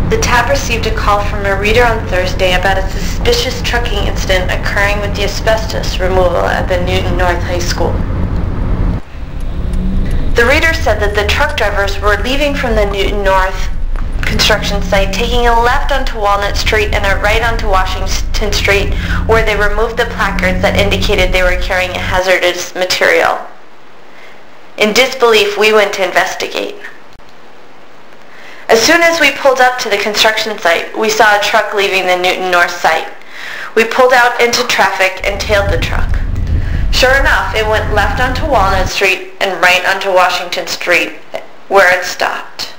The tab received a call from a reader on Thursday about a suspicious trucking incident occurring with the asbestos removal at the Newton North High School. The reader said that the truck drivers were leaving from the Newton North construction site, taking a left onto Walnut Street and a right onto Washington Street, where they removed the placards that indicated they were carrying a hazardous material. In disbelief, we went to investigate. As soon as we pulled up to the construction site, we saw a truck leaving the Newton North site. We pulled out into traffic and tailed the truck. Sure enough, it went left onto Walnut Street and right onto Washington Street, where it stopped.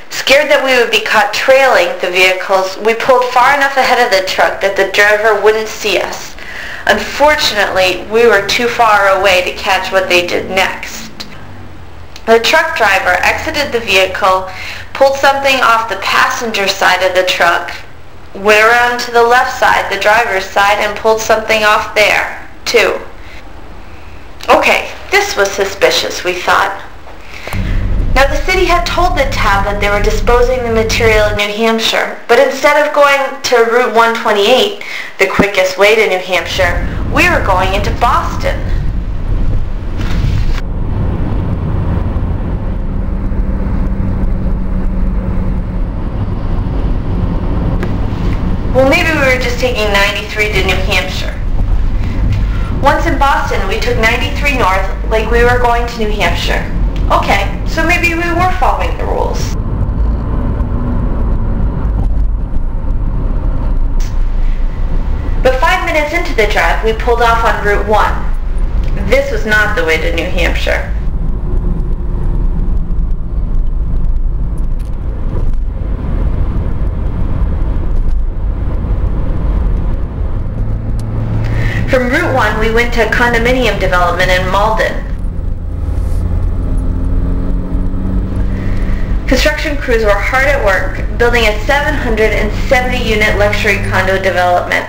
Scared that we would be caught trailing the vehicles, we pulled far enough ahead of the truck that the driver wouldn't see us. Unfortunately, we were too far away to catch what they did next. The truck driver exited the vehicle, pulled something off the passenger side of the truck, went around to the left side, the driver's side, and pulled something off there, too. Okay, this was suspicious, we thought. Now, the city had told the tab that they were disposing the material in New Hampshire, but instead of going to Route 128, the quickest way to New Hampshire, we were going into Boston. Well, maybe we were just taking 93 to New Hampshire. Once in Boston, we took 93 north like we were going to New Hampshire. Okay, so maybe we were following the rules. But 5 minutes into the drive, we pulled off on Route 1. This was not the way to New Hampshire. From Route 1, we went to a condominium development in Malden. Construction crews were hard at work, building a 770-unit luxury condo development.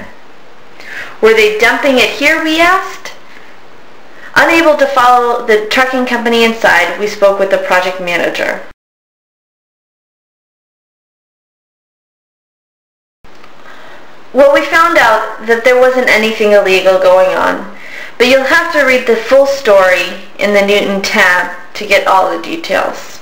Were they dumping it here, we asked? Unable to follow the trucking company inside, we spoke with the project manager. Well, we found out that there wasn't anything illegal going on, but you'll have to read the full story in the Newton tab to get all the details.